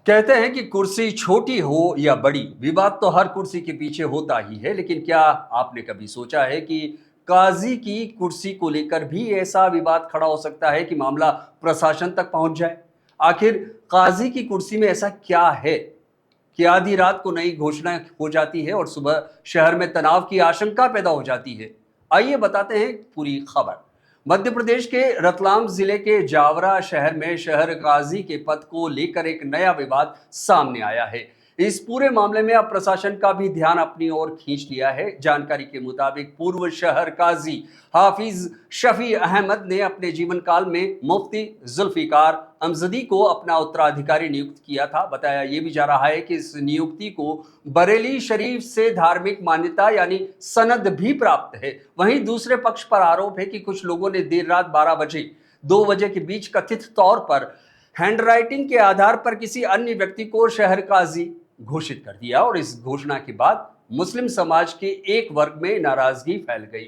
कहते हैं कि कुर्सी छोटी हो या बड़ी, विवाद तो हर कुर्सी के पीछे होता ही है। लेकिन क्या आपने कभी सोचा है कि काजी की कुर्सी को लेकर भी ऐसा विवाद खड़ा हो सकता है कि मामला प्रशासन तक पहुंच जाए? आखिर काजी की कुर्सी में ऐसा क्या है कि आधी रात को नई घोषणा हो जाती है और सुबह शहर में तनाव की आशंका पैदा हो जाती है? आइए बताते हैं पूरी खबर। मध्य प्रदेश के रतलाम जिले के जावरा शहर में शहर काजी के पद को लेकर एक नया विवाद सामने आया है। इस पूरे मामले में अब प्रशासन का भी ध्यान अपनी ओर खींच लिया है। जानकारी के मुताबिक पूर्व शहर काजी हाफिज शफी अहमद ने अपने जीवन काल में मुफ्ती जुल्फिकार अमजदी को अपना उत्तराधिकारी नियुक्त किया था। बताया यह भी जा रहा है कि इस नियुक्ति को बरेली शरीफ से धार्मिक मान्यता यानी सनद भी प्राप्त है। वहीं दूसरे पक्ष पर आरोप है कि कुछ लोगों ने देर रात 12 बजे 2 बजे के बीच कथित तौर पर हैंडराइटिंग के आधार पर किसी अन्य व्यक्ति को शहर काजी घोषित कर दिया और इस घोषणा के बाद मुस्लिम समाज के एक वर्ग में नाराजगी फैल गई।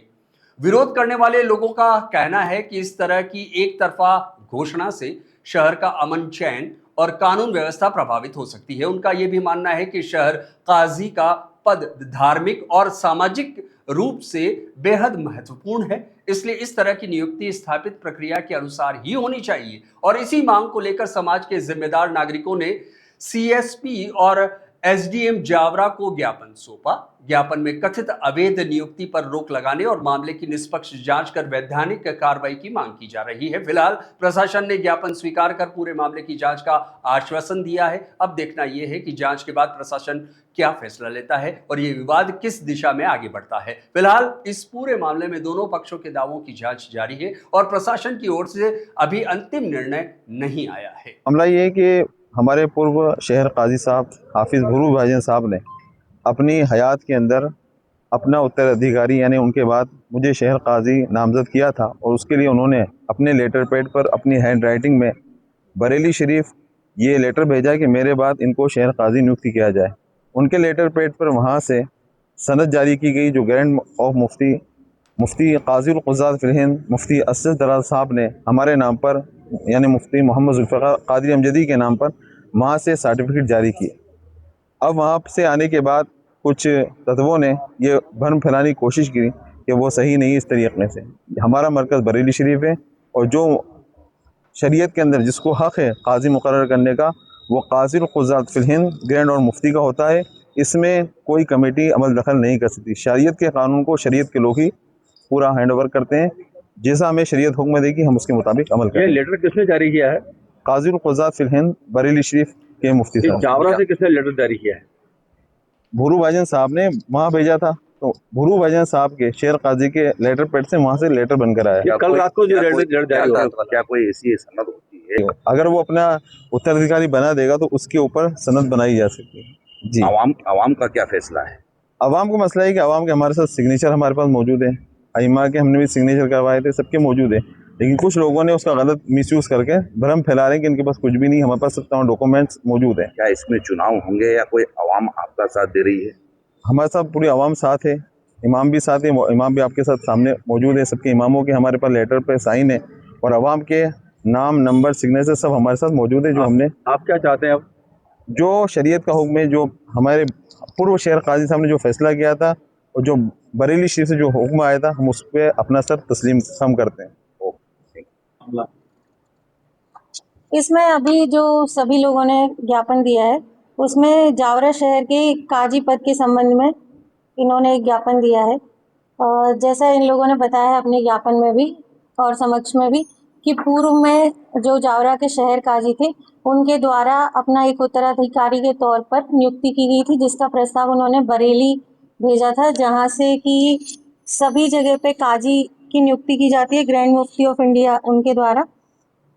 विरोध करने वाले लोगों का कहना है कि इस तरह की एक तरफा घोषणा से शहर का अमन चैन और कानून व्यवस्था प्रभावित हो सकती है। उनका यह भी मानना है कि शहर काजी का पद धार्मिक और सामाजिक रूप से बेहद महत्वपूर्ण है, इसलिए इस तरह की नियुक्ति स्थापित प्रक्रिया के अनुसार ही होनी चाहिए। और इसी मांग को लेकर समाज के जिम्मेदार नागरिकों ने सीएसपी और एसडीएम जावरा को ज्ञापन सौंपा। ज्ञापन में कथित अवैध नियुक्ति पर रोक लगाने और मामले की निष्पक्ष जांच कर वैधानिक कार्रवाई की मांग की जा रही है। फिलहाल प्रशासन ने ज्ञापन स्वीकार कर पूरे मामले की जांच का आश्वासन दिया है। अब देखना यह है कि जांच के बाद प्रशासन क्या फैसला लेता है और ये विवाद किस दिशा में आगे बढ़ता है। फिलहाल इस पूरे मामले में दोनों पक्षों के दावों की जांच जारी है और प्रशासन की ओर से अभी अंतिम निर्णय नहीं आया है। मामला ये है कि हमारे पूर्व शहर काजी साहब हाफिज भुरू भाईजान साहब ने अपनी हयात के अंदर अपना उत्तराधिकारी यानी उनके बाद मुझे शहर काजी नामजद किया था और उसके लिए उन्होंने अपने लेटर पैड पर अपनी हैंड राइटिंग में बरेली शरीफ ये लेटर भेजा कि मेरे बाद इनको शहर काजी नियुक्ति किया जाए। उनके लेटर पैड पर वहाँ से सनद जारी की गई जो ग्रैंड ऑफ मुफ्ती काजी क़ुज़ात फ़िल हिंद मुफ्ती असद दराज साहब ने हमारे नाम पर यानी मुफ्ती मोहम्मद जुल्फ़िकार क़ादरी अमजदी के नाम पर वहाँ से सर्टिफिकेट जारी किए। अब वहाँ से आने के बाद कुछ तत्वों ने ये भ्रम फैलाने की कोशिश की कि वो सही नहीं। इस तरीके से हमारा मरकज़ बरेली शरीफ है और जो शरीयत के अंदर जिसको हक़ है काजी मुकर्रर करने का वो काज़ी क़ुज़ात फ़िल हिंद ग्रैंड और मुफ्ती का होता है। इसमें कोई कमेटी अमल दखल नहीं कर सकती। शरीयत के कानून को शरीयत के लोग ही पूरा हैंड ओवर करते हैं। जैसा हमें शरीयत हुक्म देगी हम उसके मुताबिक अमल करें। ये लेटर किसने जारी किया है? काज़ी क़ुज़ात फ़िल हिंद बरेली शरीफ के मुफ्ती साहब। जावरा से किसने लेटर जारी किया है? भुरू भाईजान साहब ने वहाँ भेजा था, तो भुरू भाईजान साहब के शेर काजी के लेटर पैड से वहाँ से लेटर बनकर आया। कल रात को जो लेटर जारी हुआ, क्या कोई ऐसी सनद होती है? अगर वो अपना उत्तराधिकारी बना देगा तो उसके ऊपर सनद बनाई जा सकती है। जी, आवाम का क्या फैसला है? आवाम का मसला है कि आवाम के हमारे साथ सिग्नेचर हमारे पास मौजूद है, अइम्मा के हमने भी सिग्नेचर करवाए थे, सबके मौजूद है। लेकिन कुछ लोगों ने उसका गलत मिसयूज़ करके भ्रम फैला रहे हैं कि इनके पास कुछ भी नहीं, हमारे पास सब तमाम डॉक्यूमेंट्स मौजूद हैं। क्या इसमें चुनाव होंगे या कोई आवाम आपका साथ दे रही है? हमारे साथ पूरी आवाम साथ है, इमाम भी साथ है, इमाम भी आपके साथ सामने मौजूद है। सबके इमामों के हमारे पास लेटर पे साइन है और आवाम के नाम नंबर सिग्नेचर सब हमारे साथ मौजूद है। जो हमने आप क्या चाहते हैं अब? जो शरीयत का हुक्म है, जो हमारे पूर्व शहर काजी साहब ने जो फैसला किया था और जो बरेली शरीफ से जो हुक्म आया था, हम उस पर अपना सर तस्लीम हम करते हैं। इसमें अभी जो सभी लोगों ने ज्ञापन दिया है उसमें जावरा शहर के काजी पद के संबंध में इन्होंने एक ज्ञापन दिया है। जैसा इन लोगों ने बताया अपने ज्ञापन में भी और समक्ष में भी कि पूर्व में जो जावरा के शहर काजी थे उनके द्वारा अपना एक उत्तराधिकारी के तौर पर नियुक्ति की गई थी, जिसका प्रस्ताव उन्होंने बरेली भेजा था, जहां से कि सभी जगह पे काजी की नियुक्ति की जाती है ग्रैंड मुफ्ती ऑफ इंडिया उनके द्वारा।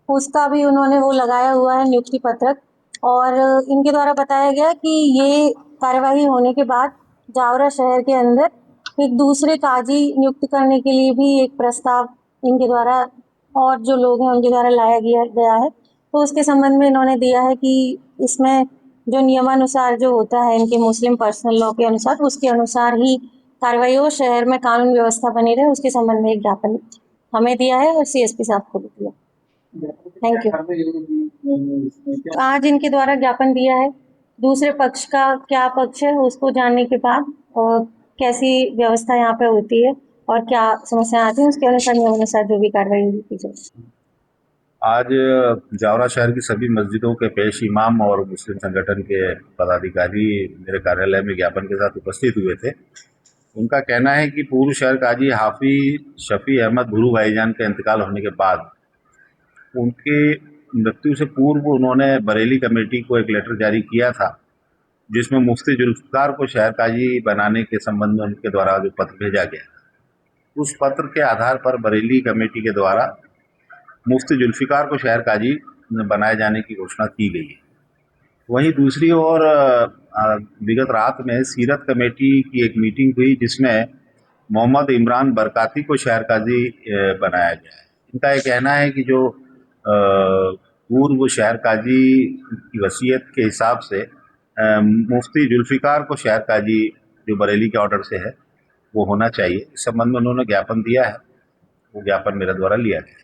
उसका भी उन्होंने वो लगाया हुआ है नियुक्ति पत्रक। और इनके द्वारा बताया गया कि ये कार्यवाही होने के बाद जावरा शहर के अंदर एक दूसरे काजी नियुक्त करने के लिए भी एक प्रस्ताव इनके द्वारा और जो लोग हैं उनके द्वारा लाया गया है। तो उसके संबंध में इन्होंने दिया है कि इसमें जो नियमानुसार जो होता है इनके मुस्लिम पर्सनल लॉ के अनुसार, उसके अनुसार ही कार्रवाई हो, शहर में कानून व्यवस्था बनी रहे, उसके संबंध में एक ज्ञापन हमें दिया है और सीएसपी साहब को भी दिया। Thank you. आज इनके द्वारा ज्ञापन दिया है, दूसरे पक्ष का क्या पक्ष है उसको जानने के बाद कैसी व्यवस्था यहाँ पे होती है और क्या समस्या आती है उसके अनुसार नियम अनुसार जो भी कार्रवाई होगी की जाए। आज जावरा शहर की सभी मस्जिदों के पेश इमाम और मुस्लिम संगठन के पदाधिकारी मेरे कार्यालय में ज्ञापन के साथ उपस्थित हुए थे। उनका कहना है कि पूर्व शहर काजी हाफिज शफी अहमद भुरू भाईजान का इंतकाल होने के बाद उनके मृत्यु से पूर्व उन्होंने बरेली कमेटी को एक लेटर जारी किया था, जिसमें मुफ्ती जुल्फिकार को शहर काजी बनाने के संबंध में उनके द्वारा जो पत्र भेजा गया, उस पत्र के आधार पर बरेली कमेटी के द्वारा मुफ्ती जुल्फिकार को शहर काजी बनाए जाने की घोषणा की गई है। वहीं दूसरी ओर विगत रात में सीरत कमेटी की एक मीटिंग हुई, जिसमें मोहम्मद इमरान बरकाती को शहर काजी बनाया गया है। इनका ये कहना है कि जो पूर्व शहर काजी की वसीयत के हिसाब से मुफ्ती जुल्फिकार को शहर काजी जो बरेली के ऑर्डर से है वो होना चाहिए। इस संबंध में उन्होंने ज्ञापन दिया है, वो ज्ञापन मेरे द्वारा लिया गया।